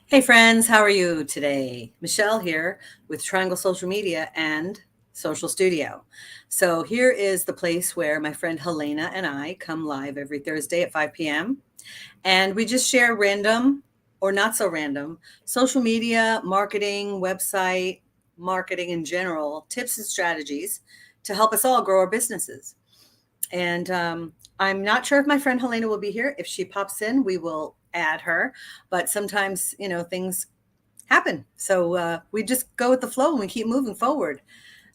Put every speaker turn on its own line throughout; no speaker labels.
Hey friends, how are you today? Michelle here with Triangle Social Media and Social Studio. So here is the place where my friend Helena and I come live every Thursday at 5 p.m. And we just share random or not so random social media, marketing, website, marketing in general, tips and strategies to help us all grow our businesses. And I'm not sure if my friend Helena will be here. If she pops in, we will add her. But sometimes, things happen. So we just go with the flow and we keep moving forward.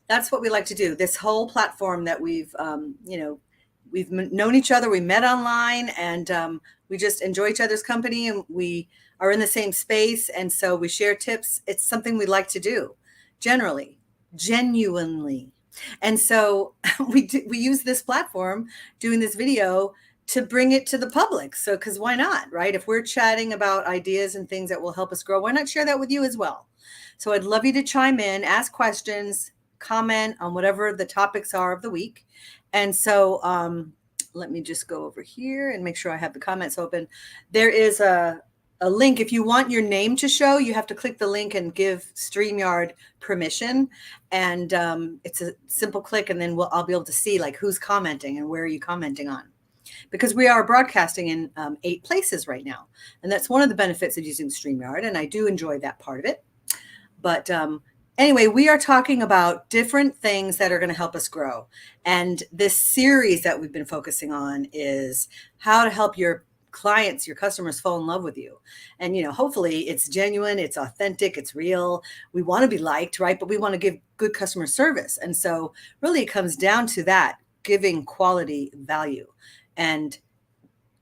That's what we like to do. This whole platform that we've known each other, we met online, and we just enjoy each other's company, and we are in the same space. And so we share tips. It's something we like to do generally, genuinely. And so we use this platform doing this video to bring it to the public. So, because why not, right? If we're chatting about ideas and things that will help us grow, why not share that with you as well? So I'd love you to chime in, ask questions, comment on whatever the topics are of the week. And so let me just go over here and make sure I have the comments open. There is a link. If you want your name to show, you have to click the link and give StreamYard permission. And it's a simple click, and then I'll be able to see like who's commenting and where are you commenting on. Because we are broadcasting in 8 places right now. And that's one of the benefits of using StreamYard, and I do enjoy that part of it. But anyway, we are talking about different things that are going to help us grow. And this series that we've been focusing on is how to help your clients, your customers fall in love with you. And, hopefully it's genuine, it's authentic, it's real. We want to be liked, right? But we want to give good customer service. And so really it comes down to that, giving quality value. And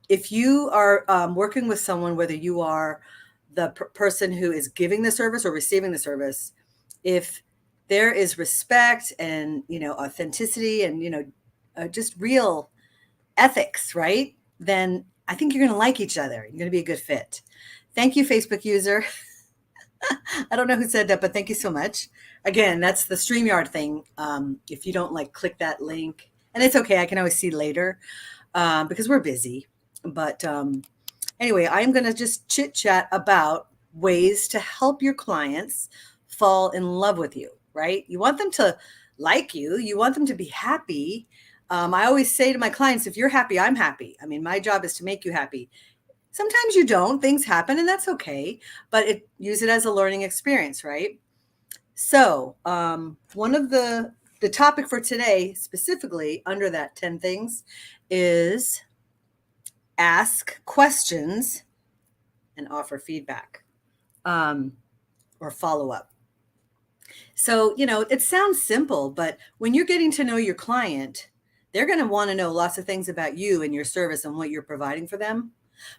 if you are working with someone, whether you are the person who is giving the service or receiving the service, if there is respect and, authenticity and, just real ethics, right? Then I think you're going to like each other. You're going to be a good fit. Thank you, Facebook user. I don't know who said that, but thank you so much. Again, that's the StreamYard thing. If you don't click that link, and it's okay, I can always see later because we're busy. But anyway, I'm going to just chit chat about ways to help your clients fall in love with you, right? You want them to like you. You want them to be happy. I always say to my clients, if you're happy, I'm happy. I mean, my job is to make you happy. Sometimes you don't, things happen, and that's okay, but use it as a learning experience, right? So one of the topic for today, specifically under that 10 things, is ask questions and offer feedback or follow up. So, it sounds simple, but when you're getting to know your client, they're going to want to know lots of things about you and your service and what you're providing for them.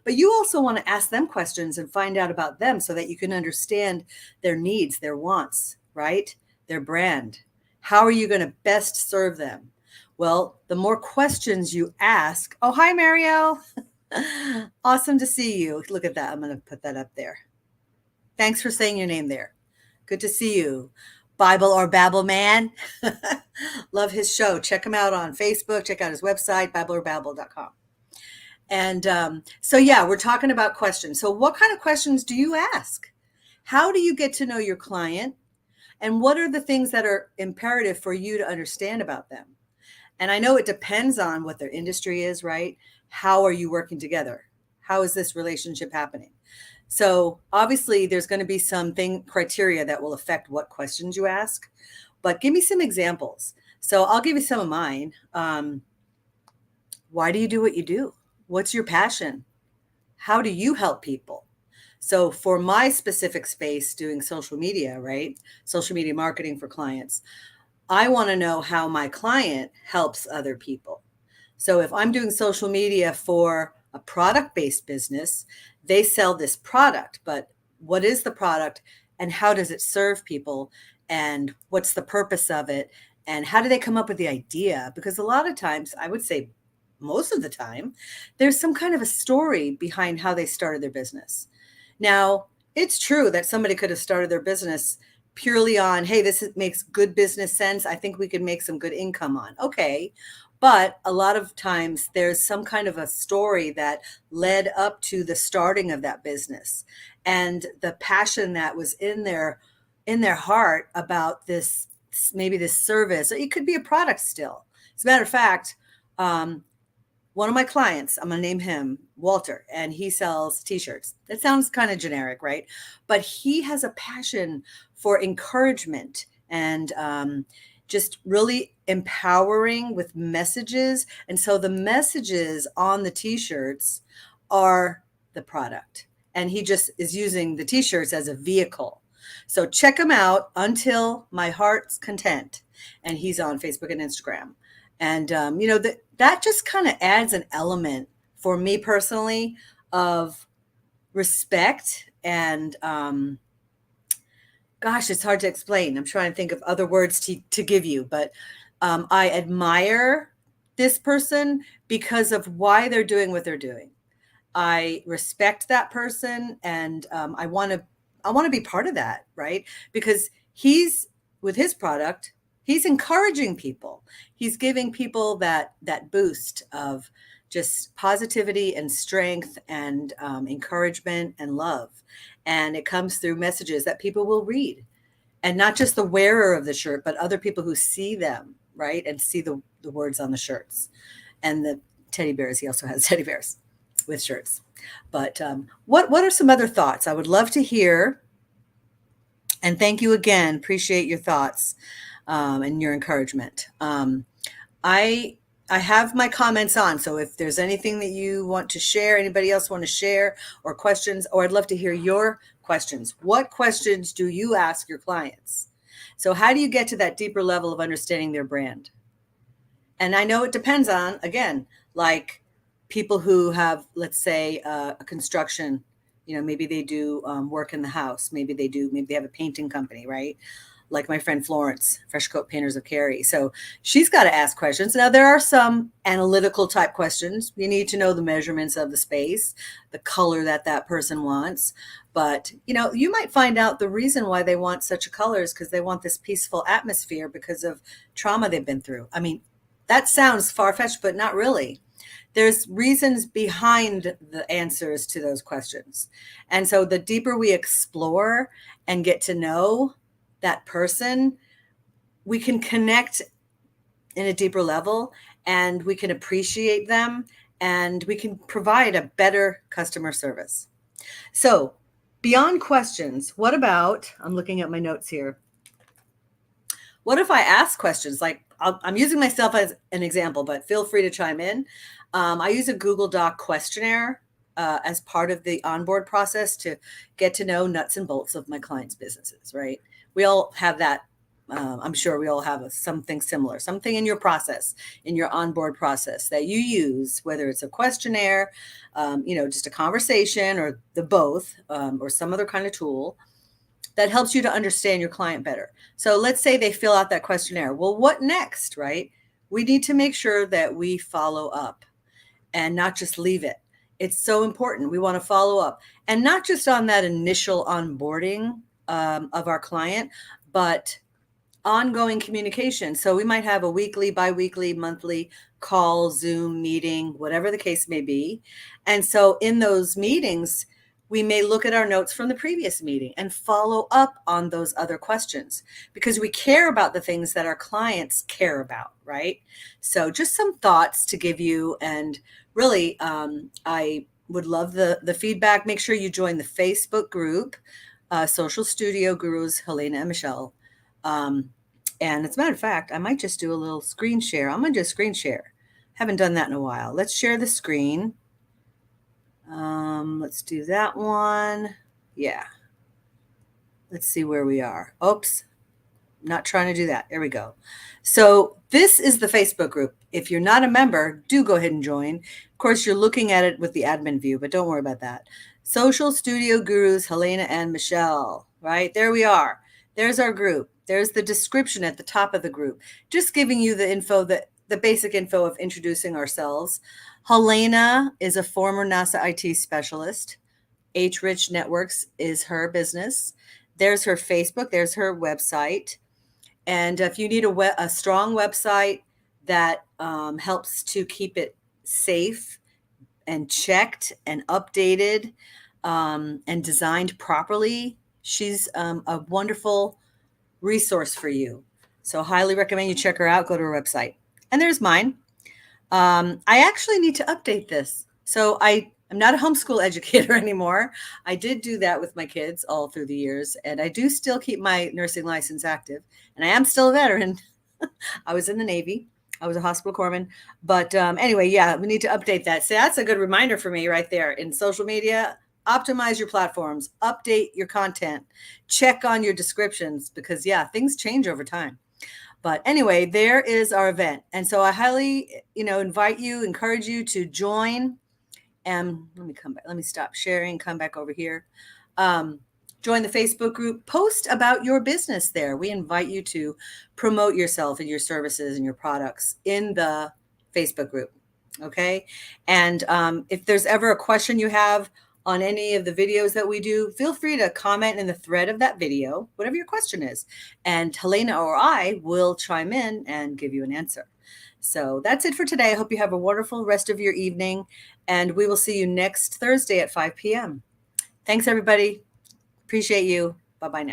But you also want to ask them questions and find out about them so that you can understand their needs, their wants, right? Their brand. How are you going to best serve them? Well, the more questions you ask. Oh, hi, Mario. Awesome to see you. Look at that. I'm going to put that up there. Thanks for saying your name there. Good to see you. Bible or Babble Man. Love his show. Check him out on Facebook. Check out his website, bibleorbabble.com. And so, yeah, we're talking about questions. So what kind of questions do you ask? How do you get to know your client? And what are the things that are imperative for you to understand about them? And I know it depends on what their industry is, right? How are you working together? How is this relationship happening? So obviously there's going to be some criteria that will affect what questions you ask, but give me some examples. So I'll give you some of mine. Why do you do what you do? What's your passion? How do you help people? So for my specific space doing social media, right? Social media marketing for clients, I want to know how my client helps other people. So if I'm doing social media for a product-based business, they sell this product, but what is the product and how does it serve people and what's the purpose of it and how do they come up with the idea? Because a lot of times, I would say most of the time, there's some kind of a story behind how they started their business. Now, it's true that somebody could have started their business purely on, hey, makes good business sense. I think we could make some good income on. Okay. But a lot of times there's some kind of a story that led up to the starting of that business, and the passion that was in their heart about this, maybe this service, or it could be a product still. As a matter of fact, one of my clients, I'm going to name him Walter, and he sells t-shirts. It sounds kind of generic, right? But he has a passion for encouragement and just really empowering with messages. And so the messages on the t-shirts are the product. And he just is using the t-shirts as a vehicle. So check him out, Until My Heart's Content. And he's on Facebook and Instagram. And, that just kind of adds an element for me personally of respect. And gosh, it's hard to explain. I'm trying to think of other words to give you, but I admire this person because of why they're doing what they're doing. I respect that person, and I want to be part of that, right? Because he's, with his product, he's encouraging people. He's giving people that boost of just positivity and strength and encouragement and love. And it comes through messages that people will read, and not just the wearer of the shirt, but other people who see them, right? And see the words on the shirts. And the teddy bears, he also has teddy bears with shirts. But what are some other thoughts? I would love to hear. And thank you again. Appreciate your thoughts and your encouragement. I have my comments on, so if there's anything that you want to share, anybody else want to share, or questions, or I'd love to hear your questions. What questions do you ask your clients? So how do you get to that deeper level of understanding their brand? And I know it depends on, again, like people who have, let's say, a construction, maybe they do work in the house. Maybe they have a painting company, right? Like my friend Florence, Fresh Coat Painters of Cary. So she's got to ask questions. Now, there are some analytical type questions. You need to know the measurements of the space, the color that person wants. But, you might find out the reason why they want such a color is because they want this peaceful atmosphere because of trauma they've been through. I mean, that sounds far-fetched, but not really. There's reasons behind the answers to those questions. And so the deeper we explore and get to know that person, we can connect in a deeper level, and we can appreciate them, and we can provide a better customer service. So beyond questions, what about, I'm looking at my notes here. What if I ask questions? Like, I'm using myself as an example, but feel free to chime in. I use a Google Doc questionnaire as part of the onboard process to get to know nuts and bolts of my clients' businesses, right? We all have that. I'm sure we all have something similar, something in your process, in your onboard process that you use, whether it's a questionnaire, just a conversation, or the both, or some other kind of tool that helps you to understand your client better. So let's say they fill out that questionnaire. Well, what next, right? We need to make sure that we follow up and not just leave it. It's so important. We want to follow up, and not just on that initial onboarding of our client, but ongoing communication. So we might have a weekly, biweekly, monthly call, Zoom meeting, whatever the case may be. And so in those meetings, we may look at our notes from the previous meeting and follow up on those other questions, because we care about the things that our clients care about, right? So just some thoughts to give you. And really, I would love the feedback. Make sure you join the Facebook group, Social Studio Gurus, Helena and Michelle. And as a matter of fact, I might just do a little screen share. I'm going to just screen share. Haven't done that in a while. Let's share the screen. Let's do that one. Yeah. Let's see where we are. Oops. Not trying to do that. There we go. So this is the Facebook group. If you're not a member, do go ahead and join. Of course, you're looking at it with the admin view, but don't worry about that. Social Studio Gurus, Helena and Michelle, right? There we are. There's our group. There's the description at the top of the group, just giving you the info, the basic info of introducing ourselves. Helena is a former NASA IT specialist. H-Rich Networks is her business. There's her Facebook. There's her website. And if you need a strong website that helps to keep it safe and checked and updated and designed properly, she's a wonderful resource for you. So highly recommend you check her out. Go to her website. And there's mine. I actually need to update this. So I'm not a homeschool educator anymore. I did do that with my kids all through the years, and I do still keep my nursing license active. And I am still a veteran. I was in the Navy. I was a hospital corpsman. But anyway, yeah, we need to update that. So that's a good reminder for me right there. In social media, optimize your platforms, update your content, check on your descriptions, because yeah, things change over time. But anyway, there is our event. And so I highly, encourage you to join. And let me come back. Let me stop sharing, come back over here. Join the Facebook group, post about your business there. We invite you to promote yourself and your services and your products in the Facebook group. Okay. And if there's ever a question you have on any of the videos that we do, feel free to comment in the thread of that video, whatever your question is. And Helena or I will chime in and give you an answer. So that's it for today. I hope you have a wonderful rest of your evening, and we will see you next Thursday at 5 p.m. Thanks, everybody. Appreciate you. Bye-bye now.